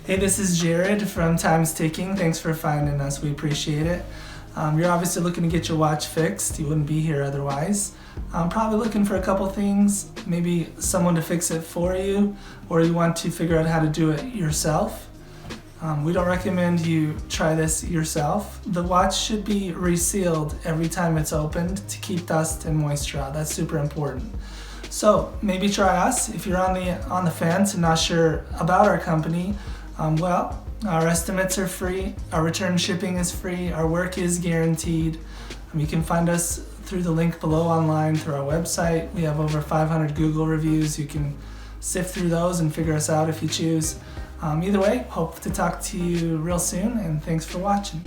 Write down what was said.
Hey, this is Jared from Time's Ticking. Thanks for finding us. We appreciate it. You're obviously looking to get your watch fixed. You wouldn't be here otherwise. I'm probably looking for a couple things, maybe someone to fix it for you, or you want to figure out how to do it yourself. We don't recommend you try this yourself. The watch should be resealed every time it's opened to keep dust and moisture out. That's super important. So maybe try us. If you're on the fence and not sure about our company, our estimates are free, our return shipping is free, our work is guaranteed. You can find us through the link below online through our website. We have over 500 Google reviews. You can sift through those and figure us out if you choose. Either way, hope to talk to you real soon, and thanks for watching.